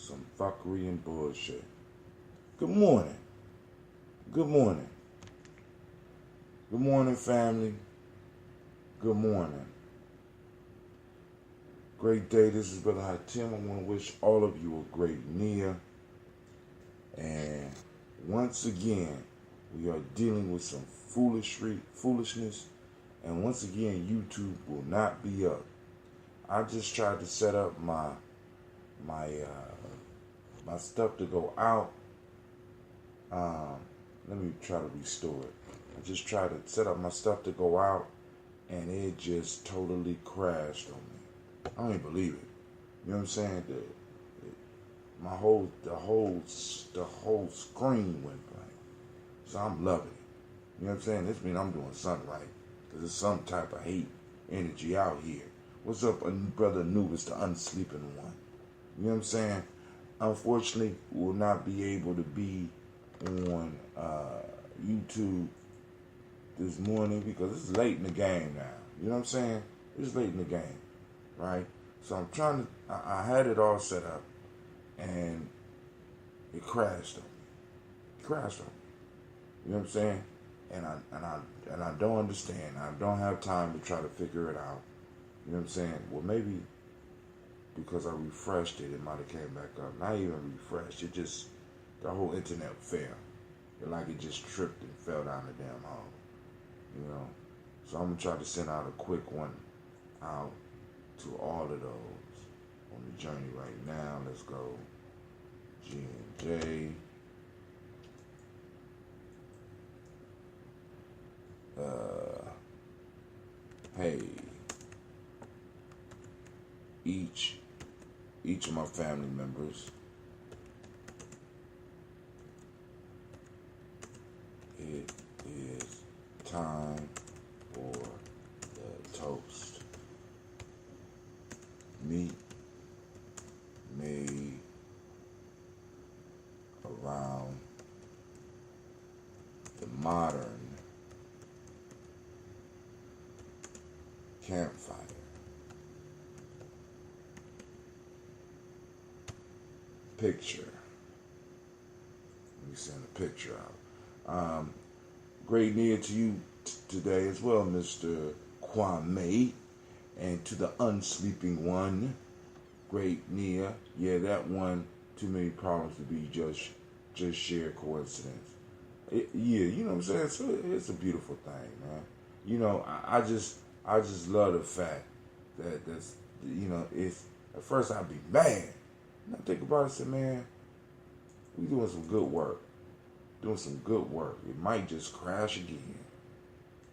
some fuckery and bullshit. Good morning. Good morning. Good morning, family. Good morning. Great day. This is Brother Hatim. I want to wish all of you a great Nia. And once again, we are dealing with some foolishness. And once again, YouTube will not be up. I just tried to set up my stuff to go out. Let me try to restore it. I just tried to set up my stuff to go out, and it just totally crashed on me. I don't even believe it. You know what I'm saying? The whole screen went blank. So I'm loving it. You know what I'm saying? This means I'm doing something right, because there's some type of hate energy out here. What's up, Brother Anubis, the unsleeping one? You know what I'm saying? Unfortunately, we will not be able to be on YouTube this morning because it's late in the game now. You know what I'm saying? It's late in the game, right? So I'm trying to. I had it all set up, and it crashed on me. It crashed on me. You know what I'm saying? And I don't understand. I don't have time to try to figure it out. You know what I'm saying? Well, maybe because I refreshed it, it might have came back up. Not even refreshed. It just, the whole internet fell. Like it just tripped and fell down the damn hole. You know? So I'm going to try to send out a quick one out to all of those on the journey right now. Let's go. G&J. Hey. Each of my family members, it is time for the toast. Meat made around the modern campfire. Picture. Let me send a picture out. Great Nia to you today as well, Mr. Kwame, and to the unsleeping one. Great Nia. Yeah, that one. Too many problems to be just sheer coincidence. Yeah, you know what I'm saying. It's a beautiful thing, man. You know, I just love the fact that that's, you know, it's at first I'd be mad. And I think about it and say, man, we doing some good work. Doing some good work. It might just crash again.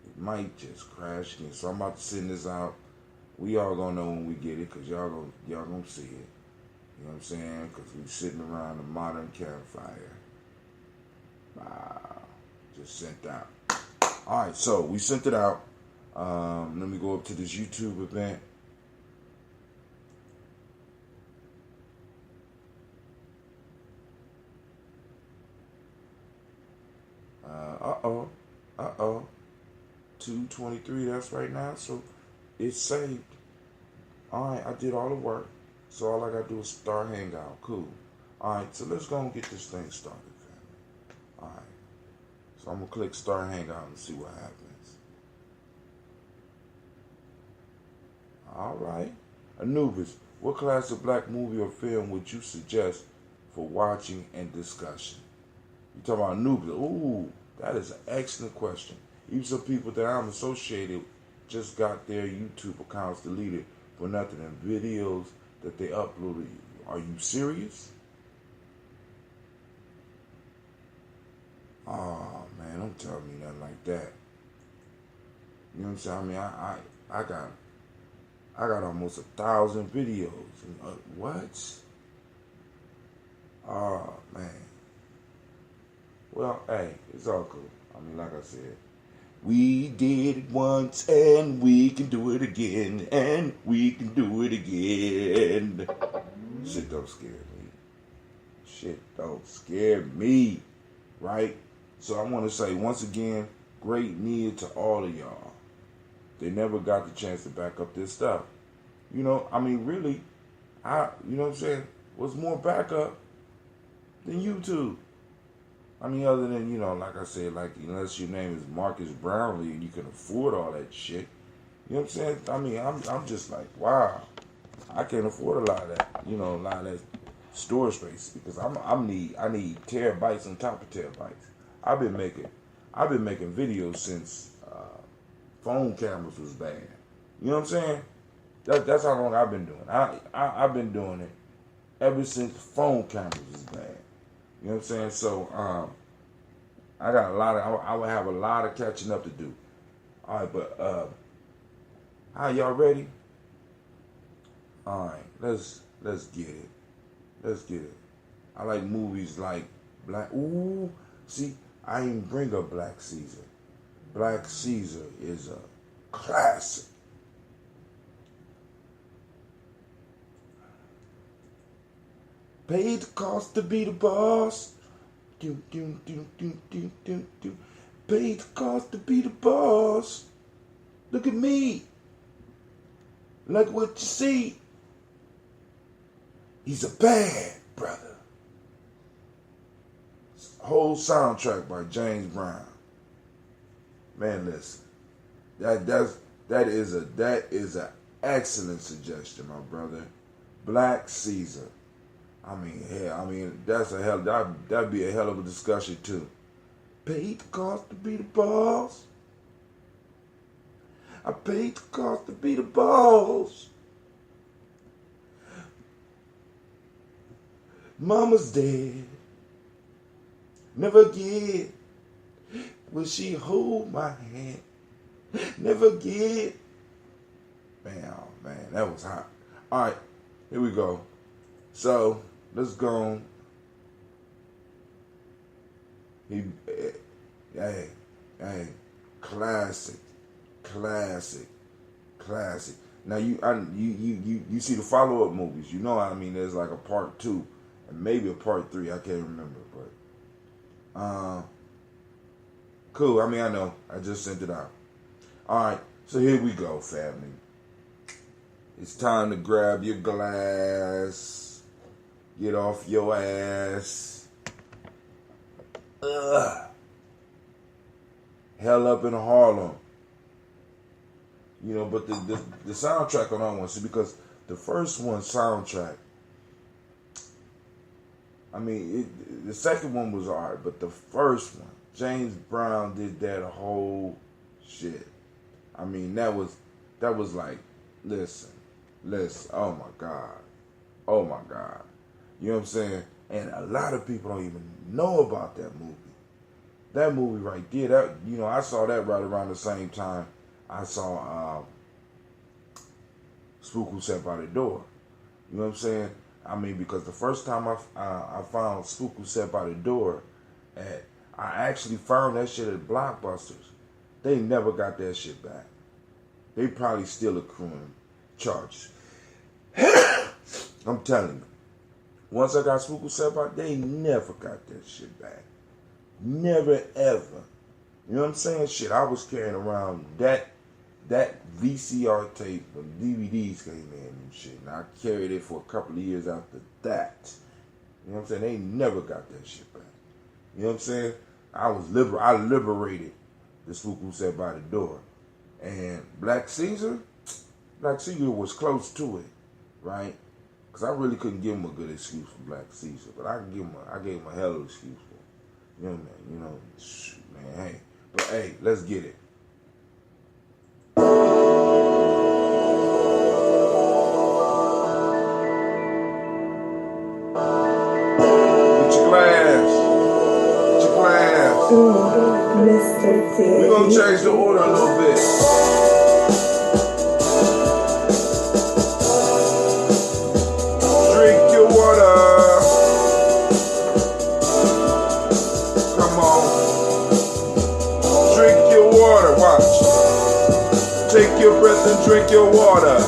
It might just crash again. So I'm about to send this out. We all gonna know when we get it, because y'all gonna see it. You know what I'm saying? Because we sitting around a modern campfire. Wow. Just sent out. Alright, so we sent it out. Let me go up to this YouTube event. Uh-oh. 2:23, that's right now. So it's saved. Alright, I did all the work. So all I gotta do is start Hangout. Cool. Alright, so let's go and get this thing started, family. Alright. So I'm gonna click Start Hangout and see what happens. Alright. Anubis, what classic black movie or film would you suggest for watching and discussion? You talking about Anubis? Ooh, that is an excellent question. Even some people that I'm associated just got their YouTube accounts deleted for nothing, and videos that they uploaded. Are you serious? Oh man, don't tell me nothing like that. You know what I'm saying? I mean, I got almost 1,000 videos. What? Oh man. Well, hey, it's all cool. I mean, like I said, we did it once and we can do it again, and we can do it again. Shit don't scare me. Shit don't scare me, right? So I want to say once again, great Nia to all of y'all. They never got the chance to back up this stuff. You know, I mean, really, you know what I'm saying? was more backup than YouTube. I mean, other than, like I said, like, unless your name is Marcus Brownlee and you can afford all that shit. You know what I'm saying? I mean, I'm just like, wow, I can't afford a lot of that, a lot of that storage space, because I need terabytes on top of terabytes. I've been making videos since phone cameras was bad. You know what I'm saying? That's how long I've been doing it. I've been doing it ever since phone cameras was bad. You know what I'm saying? So I got I will have a lot of catching up to do. All right, but how y'all ready? All right, let's get it. Let's get it. I like movies like Black. Ooh, see, I didn't bring up Black Caesar. Black Caesar is a classic. Paid the cost to be the boss. Paid the cost to be the boss. Look at me. Like what you see. He's a bad brother. Whole soundtrack by James Brown. Man, listen. That is an excellent suggestion, my brother. Black Caesar. That'd be a hell of a discussion too. Paid the cost to be the boss. I paid the cost to be the boss. Mama's dead. Never again will she hold my hand. Never again. Man, that was hot. All right, here we go. So let's go. Hey, classic. Now you see the follow-up movies. There's like a part 2 and maybe a part 3. I can't remember, but cool. I know. I just sent it out. All right, so here we go, family. It's time to grab your glass. Get off your ass. Hell up in Harlem. But the soundtrack on that one, see, because the first one soundtrack, the second one was alright, but the first one, James Brown did that whole shit. That was like, listen, oh my God. You know what I'm saying? And a lot of people don't even know about that movie. That movie right there, I saw that right around the same time I saw Spook Who Sat by the Door. You know what I'm saying? Because the first time I found Spook Who Sat by the Door, I actually found that shit at Blockbusters. They never got that shit back. They probably still accruing charges. I'm telling you. Once I got Spook Who Sat by, they never got that shit back. Never ever. You know what I'm saying? Shit, I was carrying around that VCR tape when DVDs came in and shit. And I carried it for a couple of years after that. You know what I'm saying? They never got that shit back. You know what I'm saying? I liberated the Spook Who Sat by the Door. And Black Caesar was close to it, right? Because I really couldn't give him a good excuse for Black Caesar, but I gave him a hell of an excuse for it. You know, man, hey. But hey, let's get it. Get your glass. We're going to change the order a little bit. Drink your water. Come on. Drink your water. Watch. Take your breath and drink your water.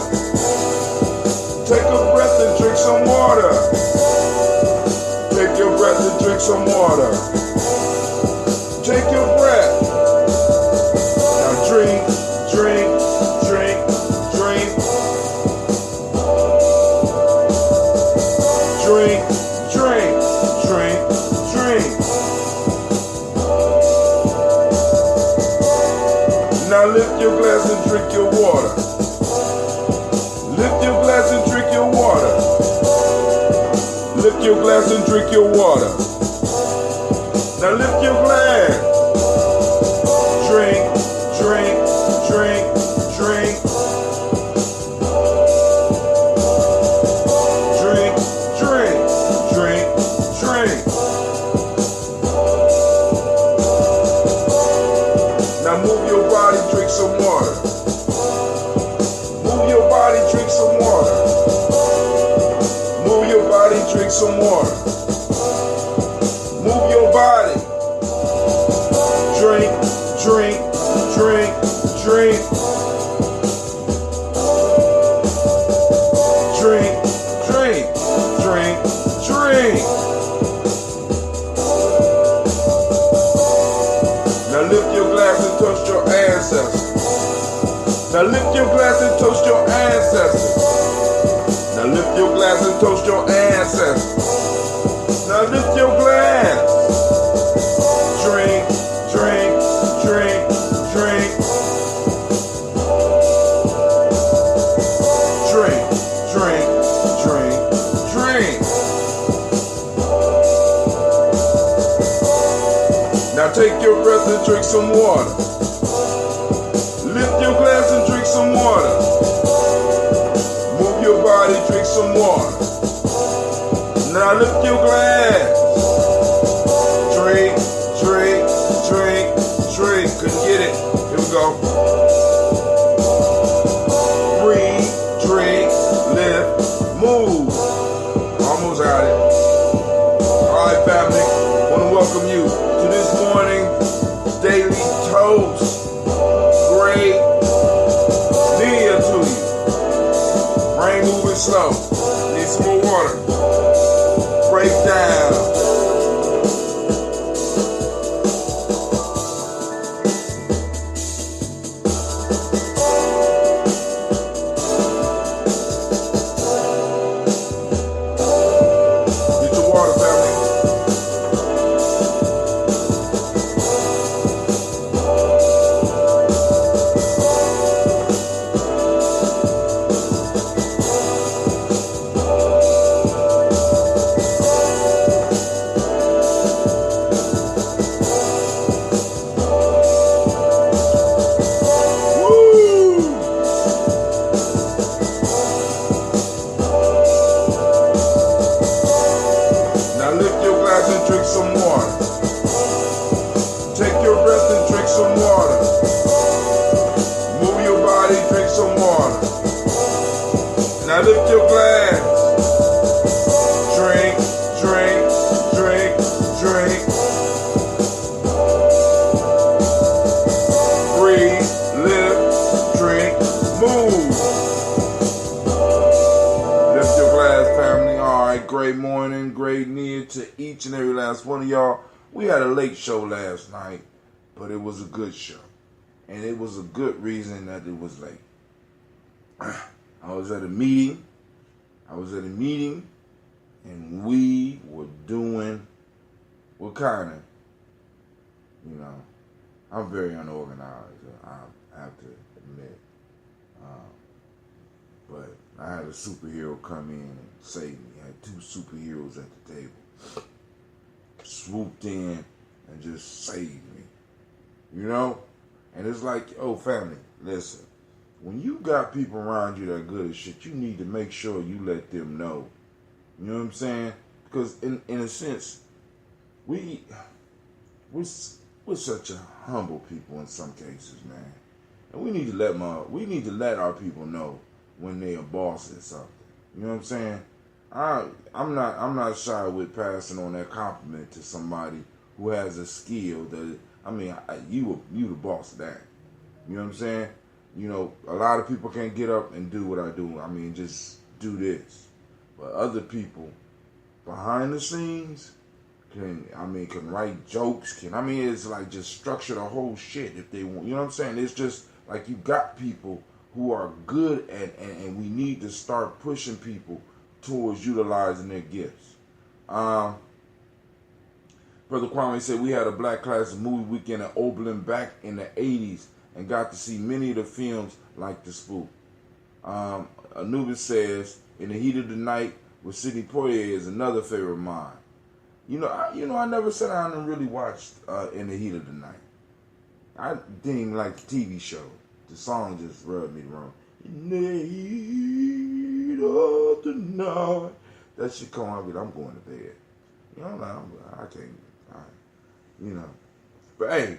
Take a breath and drink some water. Take your breath and drink some water. Take your breath. Now drink. Drink. drink, drink, drink, drink. Now lift your glass and drink your water. Lift your glass and drink your water. Lift your glass and drink your water. Now lift your glass. Drink, drink, drink, drink. Drink, drink, drink, drink. Now move your body, drink some water. Move your body, drink some water. Move your body, drink some water. Move your body. Drink, drink, drink, drink. Drink, drink, drink, drink. Now lift your glass and toast your ancestors. Now lift your glass and toast your ancestors. Now lift your glass and toast your ancestors. Now lift your glass. Drink, drink, drink, drink. Drink, drink, drink, drink. Now take your breath and drink some water. Lift your glass and drink some water. Move your body, drink some water. Now lift your glass. Drink, drink, drink, drink. Couldn't get it. Here we go. Breathe, drink, lift, move. Almost got it. Alright, family. Want to welcome you to this morning daily toast. Great near to you. Brain moving slow. Need some more water. Break down. Get your water, family. Drink some water. Take your breath and drink some water. Move your body, drink some water. Now lift your glass. Drink, drink, drink, drink. Breathe, lift, drink, move. Lift your glass, family. All right, great morning, great near to each and every last one of y'all. We had a late show last night, but it was a good show. And it was a good reason that it was late. I was at a meeting. And we were doing what kind of, I'm very unorganized, I have to admit. But I had a superhero come in and save me. I had two superheroes at the table. Swooped in and just saved me. And it's like, oh, family, listen. When you got people around you that are good at shit, you need to make sure you let them know. You know what I'm saying? Because in a sense, we're such a humble people in some cases, man. And we need to let our people know when they are boss at something. You know what I'm saying? I'm not shy with passing on that compliment to somebody who has a skill that, you the boss of that. You know what I'm saying? A lot of people can't get up and do what I do. Just do this. But other people behind the scenes can write jokes, it's like just structure the whole shit if they want. You know what I'm saying? It's just like you got people who are good at, and we need to start pushing people towards utilizing their gifts. Um, Brother Kwame said we had a Black Classic movie weekend at Oberlin back in the 80s and got to see many of the films like The Spook. Anubis says, In the Heat of the Night with Sidney Poitier is another favorite of mine. I never sat down and really watched In the Heat of the Night. I didn't even like the TV show. The song just rubbed me wrong. In the heat of the night. That shit come out with, I'm going to bed. I can't. But hey,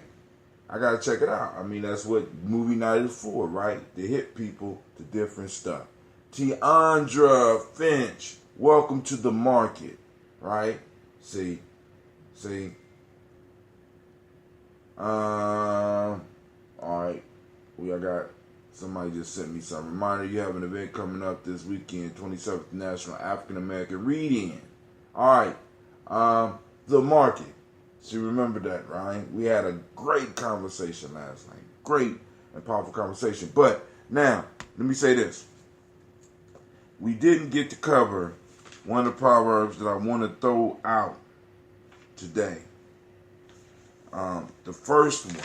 I gotta check it out. I mean, that's what movie night is for, right? To hit people to different stuff. Tiandra Finch, welcome to the market, right? See. All right. I got somebody just sent me some reminder. You have an event coming up this weekend, 27th National African American Read-In. All right. The market. So you remember that, right? We had a great conversation last night. Great and powerful conversation. But now, let me say this. We didn't get to cover one of the proverbs that I want to throw out today. The first one.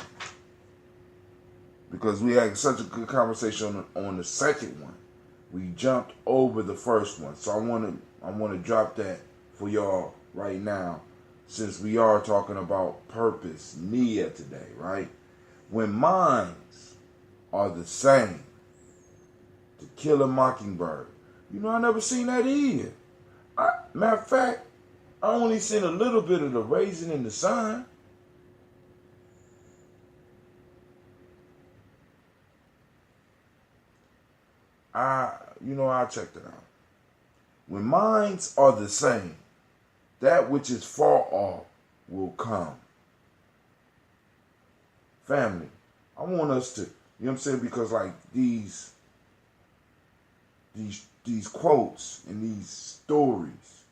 Because we had such a good conversation on the second one. We jumped over the first one. So I want to drop that for y'all right now. Since we are talking about purpose, Nia today, right? When minds are the same, To Kill a Mockingbird. I never seen that either. Matter of fact, I only seen a little bit of The Raisin in the Sun. I'll check that out. When minds are the same, that which is far off will come. Family, I want us to, because like these quotes and these stories,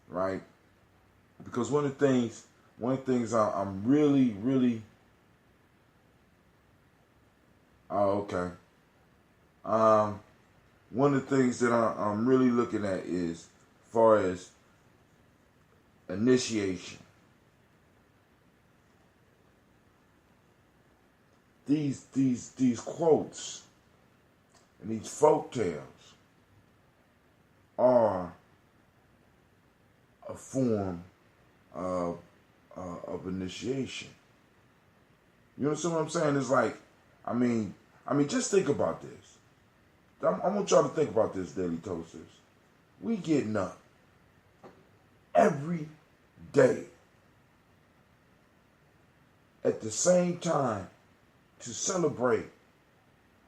right? Because one of the things I'm really, okay. One of the things that I'm really looking at is as far as initiation. These quotes and these folk tales are a form of initiation. You understand what I'm saying? It's like, just think about this. I want y'all to think about this, Daily Toasters. We getting up every day at the same time to celebrate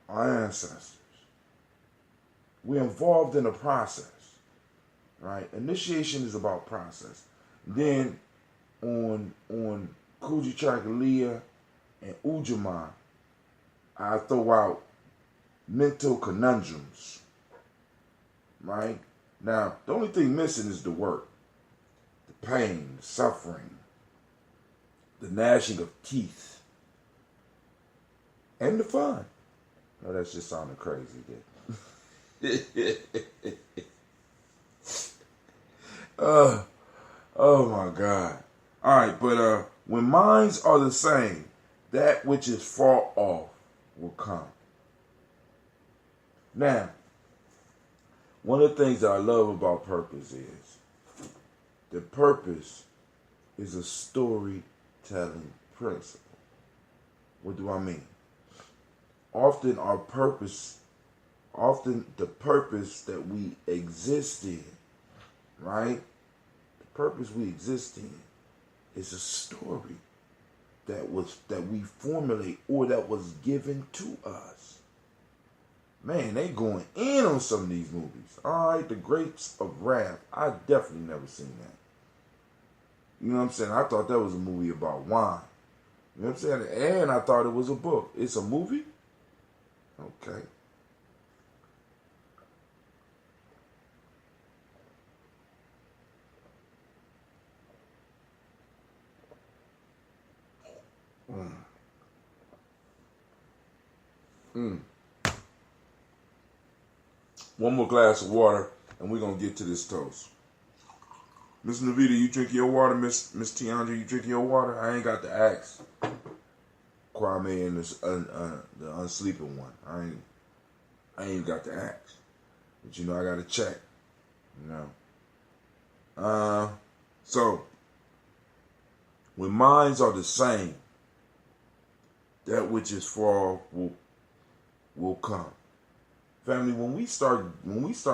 our ancestors. We're involved in a process, right? Initiation is about process. Then on Kujichagulia and Ujamaa, I throw out mental conundrums, right? Now, the only thing missing is the work, the pain, the suffering, the gnashing of teeth, and the fun. No, that's just sounding crazy, oh my God. All right, but when minds are the same, that which is far off will come. Now, one of the things that I love about purpose is that purpose is a storytelling principle. What do I mean? Often the purpose that we exist in, right? The purpose we exist in is a story that we formulate or that was given to us. Man, they going in on some of these movies. All right, The Grapes of Wrath. I definitely never seen that. You know what I'm saying? I thought that was a movie about wine. You know what I'm saying? And I thought it was a book. It's a movie? Okay. One more glass of water, and we're going to get to this toast. Miss Navita, you drink your water. Miss Tiandra, you drink your water. I ain't got the axe. Kwame and the unsleeping one. I ain't got the axe. But I gotta check. So when minds are the same, that which is far will come. Family, when we start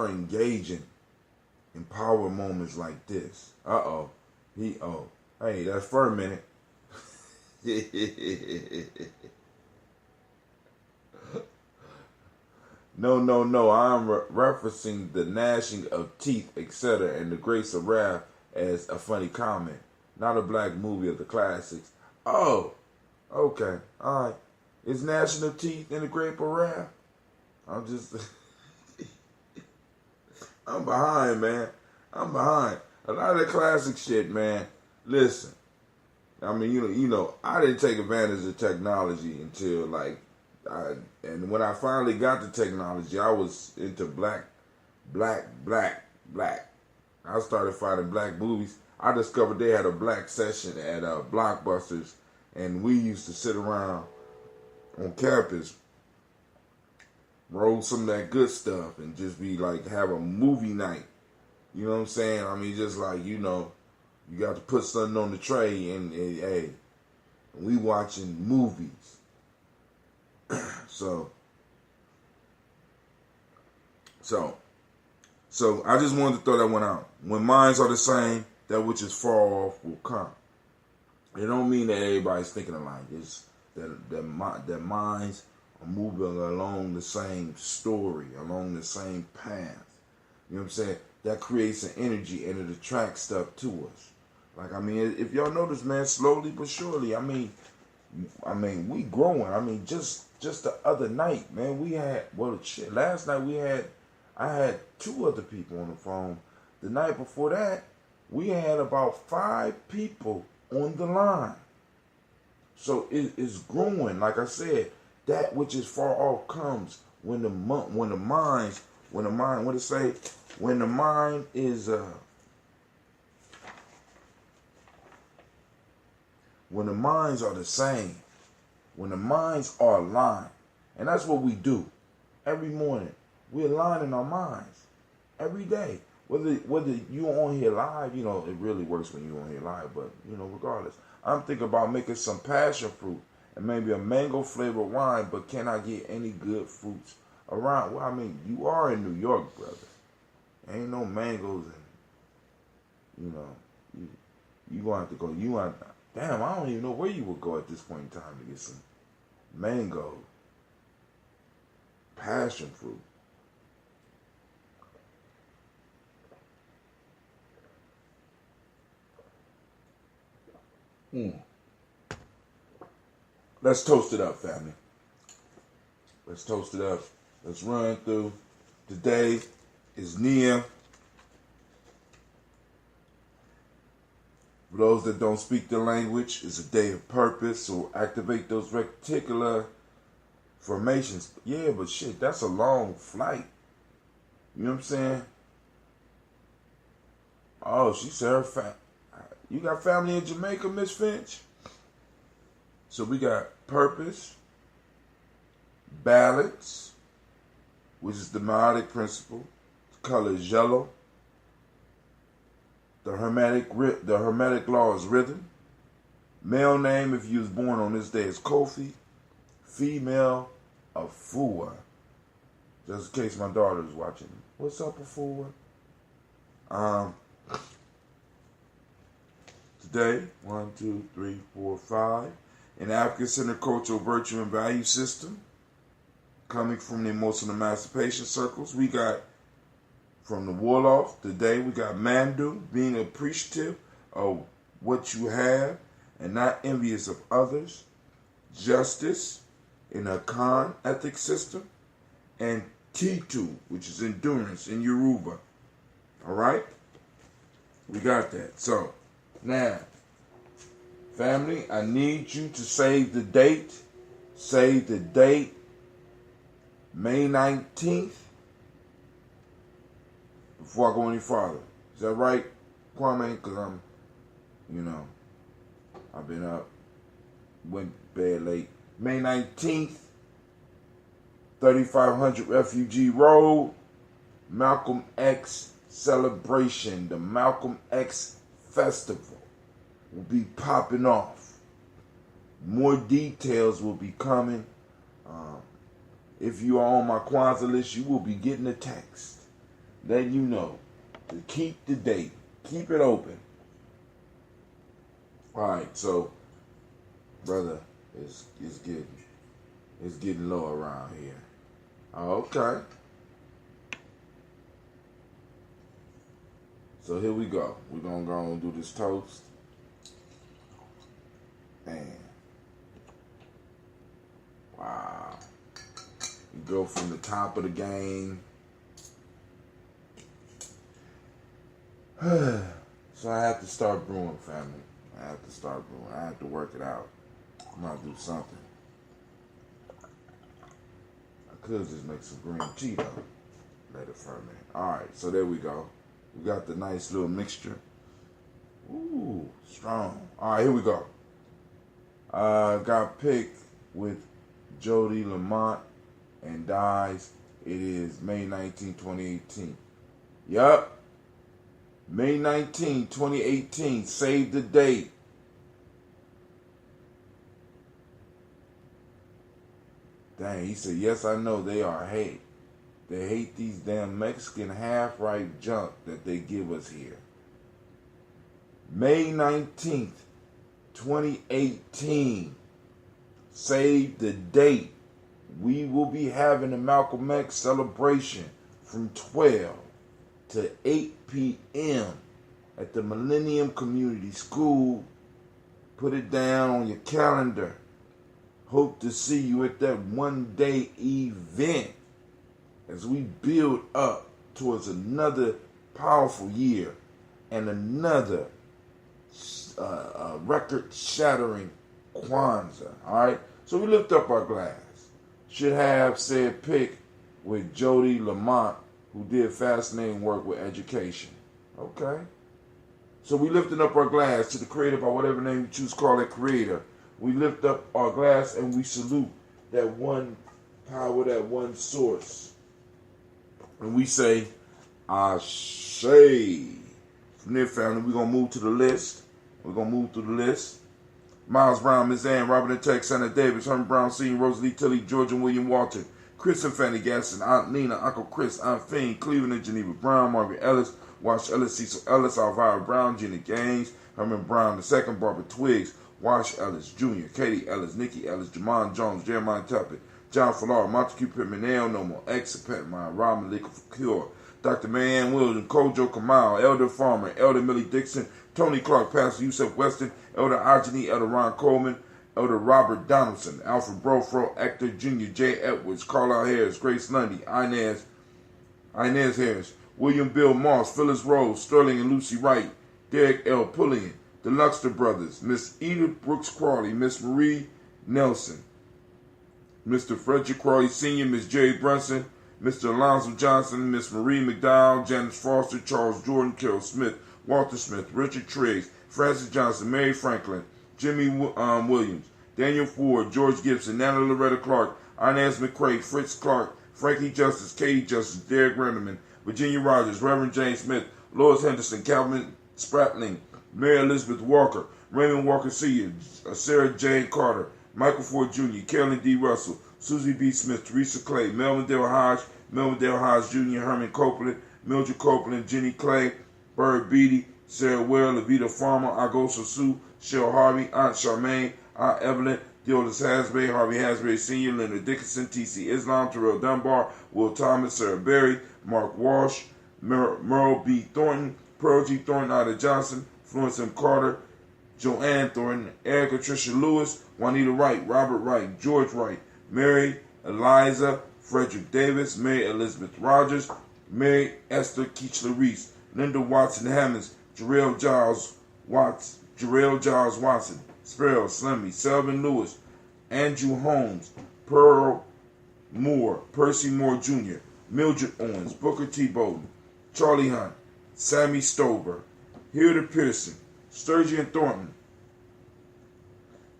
engaging in power moments like this, hey, that's for a minute. No. I'm referencing the gnashing of teeth, etc., and the grace of wrath as a funny comment, not a black movie of the classics. Oh, okay, all right. Is gnashing of teeth in the grape of wrath? I'm just, I'm behind, man. I'm behind. A lot of the classic shit, man. Listen, I mean, I didn't take advantage of technology until and when I finally got the technology, I was into black. I started finding black movies. I discovered they had a black session at Blockbusters, and we used to sit around on campus, roll some of that good stuff, and just be like, have a movie night. You know what I'm saying? I mean, just like, you got to put something on the tray, and hey, we watching movies. So I just wanted to throw that one out. When minds are the same, that which is far off will come. It don't mean that everybody's thinking alike. It's that minds are moving along the same story, along the same path. You know what I'm saying? That creates an energy and it attracts stuff to us. Like, I mean, if y'all notice, man, slowly but surely, I mean, we growing. I mean, just the other night, man, we had, last night I had 2 other people on the phone. The night before that, we had about 5 people on the line. So it's growing. Like I said, that which is far off comes when the mind is when the minds are the same, when the minds are aligned. And that's what we do every morning. We're aligning our minds every day. Whether you're on here live, it really works when you're on here live, but, regardless. I'm thinking about making some passion fruit and maybe a mango flavored wine, but can I get any good fruits around? Well, I mean, you are in New York, brother. Ain't no mangoes, and, you going to have to go, damn, I don't even know where you would go at this point in time to get some mango passion fruit. Let's toast it up, family. Let's toast it up. Let's run through. Today is Nia. For those that don't speak the language, it's a day of purpose, so activate those reticular formations. Yeah, but shit, that's a long flight. You know what I'm saying? Oh, she said you got family in Jamaica, Miss Finch? So we got purpose, balance, which is the meiotic principle. The color is yellow. The hermetic law is rhythm. Male name, if you was born on this day, is Kofi. Female, Afua. Just in case my daughter is watching. What's up, Afua? Today, 1, 2, 3, 4, 5. An African-centered cultural virtue and value system. Coming from the emotional emancipation circles. We got from the Wolof, today we got Mandu, being appreciative of what you have and not envious of others. Justice in a Khan ethic system. And Titu, which is endurance in Yoruba. Alright? We got that. So, now, family, I need you to save the date. Save the date. May 19th. Before I go any farther. Is that right? Kwame, because I've been up, went to bed late. May 19th, 3500 Refugee Road, Malcolm X celebration. The Malcolm X Festival will be popping off. More details will be coming. If you are on my Kwanzaa list, you will be getting a text letting you know to keep the date. Keep it open. Alright, so brother, it's getting low around here. Okay. So here we go. We're gonna go and do this toast. Man. Wow. You go from the top of the game. So I have to start brewing, family. I have to start brewing. I have to work it out. I'm gonna do something. I could just make some green tea though. Let it ferment. Alright, so there we go. We got the nice little mixture. Ooh, strong. Alright, here we go. Got picked with Jody Lamont and dies. It is May 19, 2018. Yup. May 19, 2018. Save the date. Dang, he said, yes, I know they are hate. They hate these damn Mexican half-right junk that they give us here. May 19th, 2018. Save the date. We will be having a Malcolm X celebration from 12 to 8 p.m. at the Millennium Community School. Put it down on your calendar. Hope to see you at that one-day event as we build up towards another powerful year and another record-shattering Kwanzaa. All right? So we lift up our glass. Should have said pick with Jody Lamont, who did fascinating work with education. Okay? So we lifting up our glass to the creator by whatever name you choose to call it creator. We lift up our glass and we salute that one power, that one source. And we say, Ashe. From there, family, we're going to move to the list. We're going to move through the list. Miles Brown, Miss Ann, Robert and Tex, Santa Davis, Herman Brown, Sr., Rosalie Tilly, George and William Walton, Chris and Fanny Gaston, Aunt Nina, Uncle Chris, Aunt Fiend, Cleveland and Geneva Brown, Margaret Ellis, Wash Ellis, Cecil Ellis, Elvira Brown, Jenny Gaines, Herman Brown II, Barbara Twiggs, Wash Ellis Jr., Katie Ellis, Nikki Ellis, Jamon Jones, Jeremiah Tuppett, John Fallar, Montague Pittman, Nail No More, X Petmire, Rob Malika for Cure, Dr. Marianne Williams, Kojo Kamal, Elder Farmer, Elder Millie Dixon, Tony Clark, Pastor Yusef Weston, Elder Ajani, Elder Ron Coleman, Elder Robert Donaldson, Alfred Brofro, Actor Jr., Jay Edwards, Carlisle Harris, Grace Lundy, Inez Harris, William Bill Moss, Phyllis Rose, Sterling and Lucy Wright, Derek L. Pullian, the Luxter Brothers, Miss Edith Brooks Crawley, Miss Marie Nelson, Mr. Frederick Crawley Sr., Miss Jerry Brunson, Mr. Alonzo Johnson, Miss Marie McDowell, Janice Foster, Charles Jordan, Carol Smith, Walter Smith, Richard Triggs, Francis Johnson, Mary Franklin, Jimmy Williams, Daniel Ford, George Gibson, Nana Loretta Clark, Inez McCrae, Fritz Clark, Frankie Justice, Katie Justice, Derek Renderman, Virginia Rogers, Reverend James Smith, Lois Henderson, Calvin Spratling, Mary Elizabeth Walker, Raymond Walker Sr., Sarah Jane Carter, Michael Ford Jr., Carolyn D. Russell, Susie B. Smith, Teresa Clay, Melvin Dale Hodge Jr., Herman Copeland, Mildred Copeland, Jenny Clay, Bird Beatty, Sarah Ware, Levita Farmer, Agosa Sue, Cheryl Harvey, Aunt Charmaine, Aunt Evelyn, Deolis Hasbury, Harvey Hasbury Sr., Leonard Dickinson, T.C. Islam, Terrell Dunbar, Will Thomas, Sarah Berry, Mark Walsh, Merle B. Thornton, Pearl G. Thornton, Ida Johnson, Florence M. Carter, Joanne Thornton, Erica Tricia Lewis, Juanita Wright, Robert Wright, George Wright, Mary Eliza, Frederick Davis, Mary Elizabeth Rogers, Mary Esther Keechler Reese, Linda Watson Hammonds, Jarrell Giles Watson, Sparrow Slimmy, Selvin Lewis, Andrew Holmes, Pearl Moore, Percy Moore Jr., Mildred Owens, Booker T. Bowden, Charlie Hunt, Sammy Stover, Hilda Pearson, Sturgeon Thornton,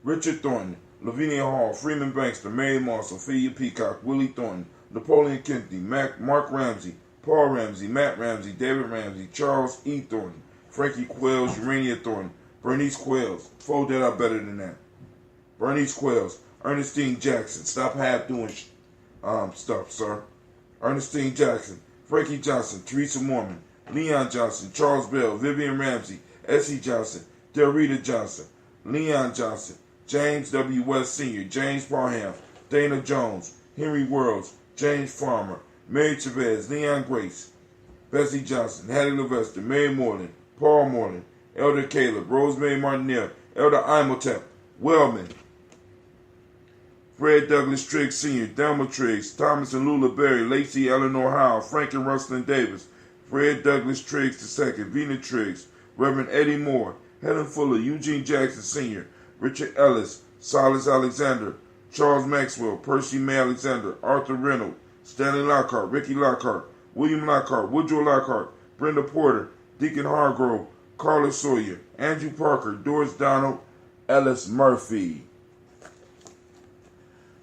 Richard Thornton, Lavinia Hall, Freeman Bankster, Mary Moss, Ophelia Peacock, Willie Thornton, Napoleon Kennedy, Mark Ramsey, Paul Ramsey, Matt Ramsey, David Ramsey, Charles E. Thornton, Frankie Quells, Urania Thornton, Bernice Quells. Fold that out better than that. Bernice Quells, Ernestine Jackson. Stop half doing stuff, sir. Ernestine Jackson, Frankie Johnson, Teresa Mormon, Leon Johnson, Charles Bell, Vivian Ramsey, Essie Johnson, Delrita Johnson, Leon Johnson, James W. West Sr., James Parham, Dana Jones, Henry Worlds, James Farmer, Mary Chavez, Leon Grace, Bessie Johnson, Hattie Levester, Mary Moreland, Paul Moreland, Elder Caleb, Rosemary Martinell, Elder Imhotep, Wellman, Fred Douglas Triggs Sr., Thelma Triggs, Thomas and Lula Berry, Lacey Eleanor Howe, Frank and Rustlin Davis, Fred Douglas Triggs II, Vina Triggs, Reverend Eddie Moore, Helen Fuller, Eugene Jackson Sr., Richard Ellis, Silas Alexander, Charles Maxwell, Percy May Alexander, Arthur Reynolds, Stanley Lockhart, Ricky Lockhart, William Lockhart, Woodrow Lockhart, Brenda Porter, Deacon Hargrove, Carla Sawyer, Andrew Parker, Doris Donald, Ellis Murphy.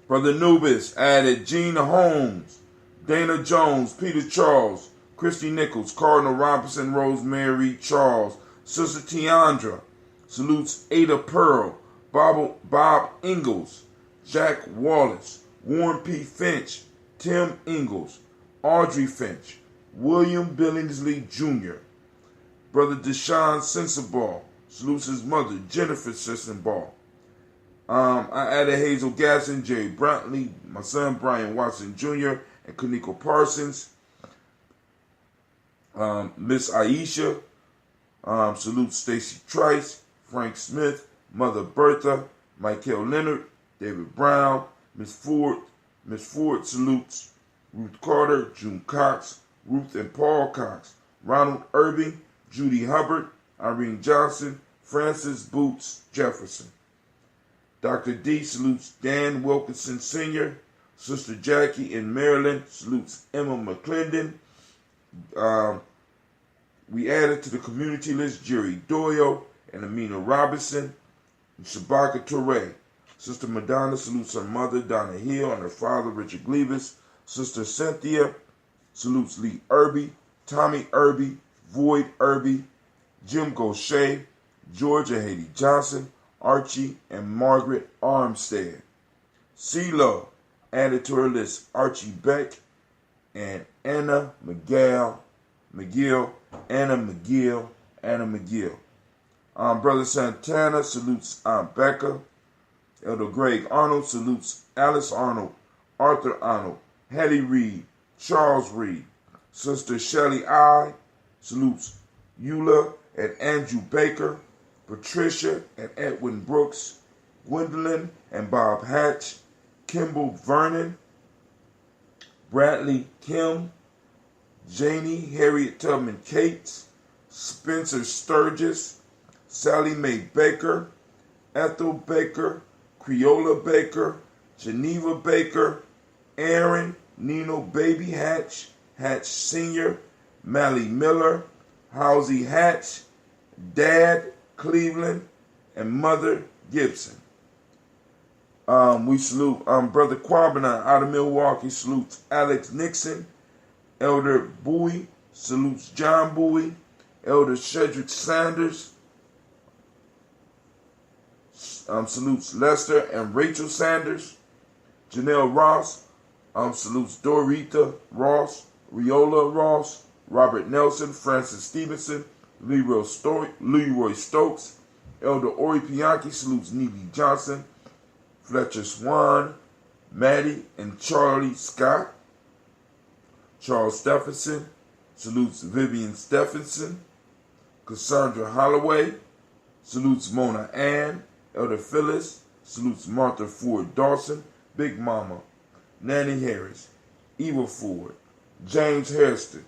Brother Nubis added Gina Holmes, Dana Jones, Peter Charles, Christy Nichols, Cardinal Robinson, Rosemary Charles, Sister Tiandra, salutes Ada Pearl, Bob Ingalls, Jack Wallace, Warren P. Finch, Tim Ingalls, Audrey Finch, William Billingsley Jr., Brother Deshaun Sensabaugh, salutes his mother, Jennifer Sensabaugh. I added Hazel Gasson, Jerry Brantley, my son Brian Watson Jr., and Kaniko Parsons. Miss Aisha, salutes Stacy Trice, Frank Smith, Mother Bertha, Michael Leonard, David Brown, Miss Ford salutes Ruth Carter, June Cox, Ruth and Paul Cox, Ronald Irving, Judy Hubbard, Irene Johnson, Francis Boots Jefferson. Dr. D salutes Dan Wilkinson Sr., Sister Jackie in Maryland salutes Emma McClendon. We added to the community list Jerry Doyle and Amina Robinson and Shabaka Toure. Sister Madonna salutes her mother Donna Hill and her father Richard Gleavis. Sister Cynthia salutes Lee Irby, Tommy Irby, Void Irby, Jim Gaucher, Georgia Haiti Johnson, Archie and Margaret Armstead. CeeLo added to her list Archie Beck and Anna McGill. Brother Santana salutes Aunt Becca. Elder Greg Arnold salutes Alice Arnold, Arthur Arnold, Hattie Reed, Charles Reed. Sister Shelley I salutes Eula and Andrew Baker, Patricia and Edwin Brooks, Gwendolyn and Bob Hatch, Kimball Vernon, Bradley Kim, Janie Harriet Tubman Cates, Spencer Sturgis, Sally Mae Baker, Ethel Baker, Creola Baker, Geneva Baker, Aaron Nino Baby Hatch, Hatch Sr., Mally Miller, Halsey Hatch, Dad Cleveland, and Mother Gibson. We salute Brother Quabbana out of Milwaukee, salutes Alex Nixon. Elder Bowie salutes John Bowie. Elder Shedrick Sanders salutes Lester and Rachel Sanders. Janelle Ross salutes Dorita Ross, Riola Ross, Robert Nelson, Francis Stevenson, Leroy Stokes. Elder Ori Pianki salutes Neely Johnson, Fletcher Swan, Maddie and Charlie Scott. Charles Stephenson salutes Vivian Stephenson. Cassandra Holloway salutes Mona Ann. Elder Phyllis salutes Martha Ford Dawson, Big Mama, Nanny Harris, Eva Ford, James Hairston.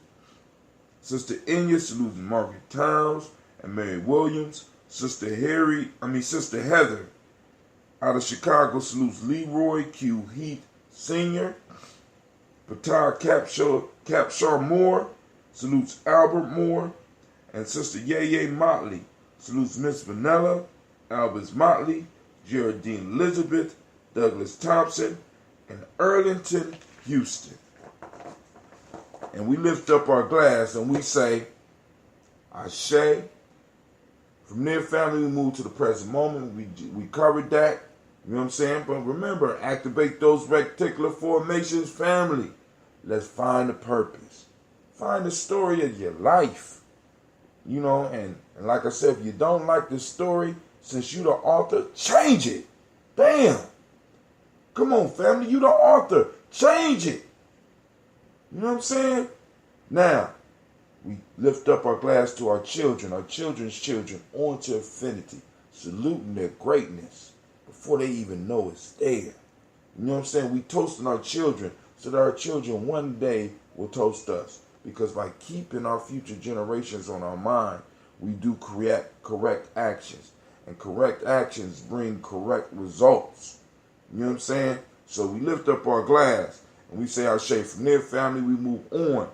Sister Inya salutes Margaret Towns and Mary Williams. Sister Heather out of Chicago salutes Leroy Q. Heath Sr. Patar Capshaw Moore salutes Albert Moore. And Sister Gye-Nyame Motley salutes Miss Vanilla, Albus Motley, Geraldine Elizabeth, Douglas Thompson, and Erlington Houston. And we lift up our glass and we say, Ashe. From there, family, we move to the present moment. We covered that. You know what I'm saying? But remember, activate those reticular formations, family. Let's find the purpose. Find the story of your life. You know, and like I said, if you don't like the story, since you the author, change it. Bam. Come on, family. You the author. Change it. You know what I'm saying? Now, we lift up our glass to our children's children, on to infinity, saluting their greatness before they even know it's there. You know what I'm saying? We toasting our children so that our children one day will toast us. Because by keeping our future generations on our mind, we do correct actions. And correct actions bring correct results. You know what I'm saying? So we lift up our glass and we say our shade. From there, family, we move on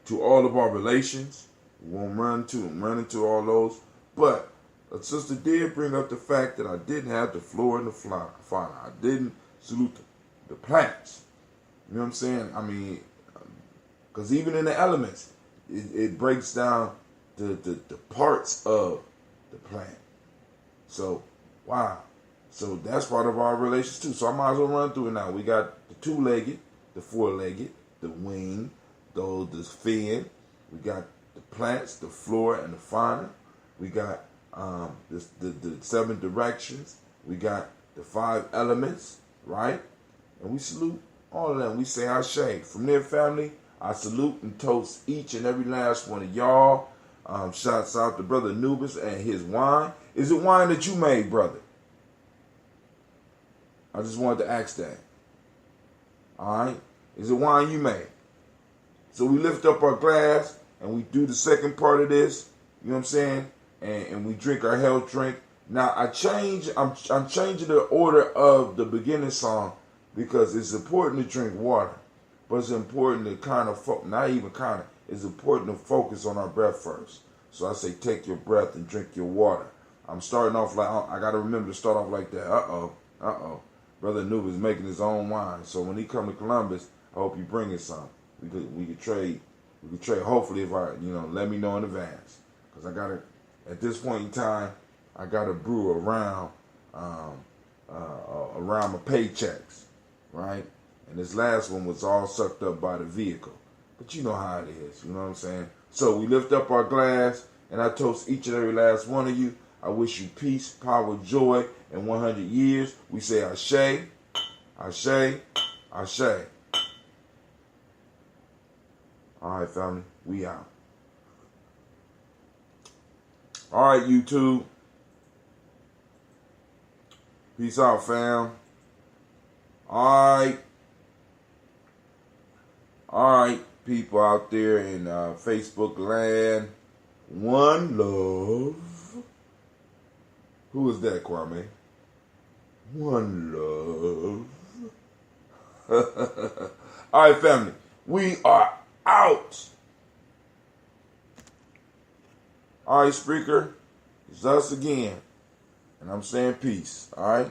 to all of our relations. We won't run into all those. But a sister did bring up the fact that I didn't have the flora and the fauna. I didn't salute the plants. You know what I'm saying? I mean, because even in the elements, it breaks down the parts of the plant. So, wow. So that's part of our relations too. So I might as well run through it now. We got the two-legged, the four-legged, the wing, the fin. We got the plants, the flora, and the fauna. We got the 7 directions. We got the 5 elements, right? And we salute all of them. We say Ashe. From there, family, I salute and toast each and every last one of y'all. Shouts out to Brother Anubis and his wine. Is it wine that you made, brother? I just wanted to ask that. All right? Is it wine you made? So we lift up our glass and we do the second part of this. You know what I'm saying? And we drink our health drink. Now I'm changing the order of the beginning song because it's important to drink water, but it's important to it's important to focus on our breath first. So I say, take your breath and drink your water. I'm starting off like, I got to remember to start off like that. Brother Noob is making his own wine. So when he come to Columbus, I hope you bring us some. We could trade. Hopefully, if let me know in advance. Because I got to, at this point in time, I got to brew around my paychecks, right? And this last one was all sucked up by the vehicle. But you know how it is, you know what I'm saying? So we lift up our glass, and I toast each and every last one of you. I wish you peace, power, joy, and 100 years. We say Ashe, Ashe, Ashe. All right, family, we out. All right, YouTube. Peace out, fam. All right, people out there in Facebook land. One love. Who is that, Kwame? One love. All right, family. We are out. All right, Spreaker. It's us again. And I'm saying peace. All right?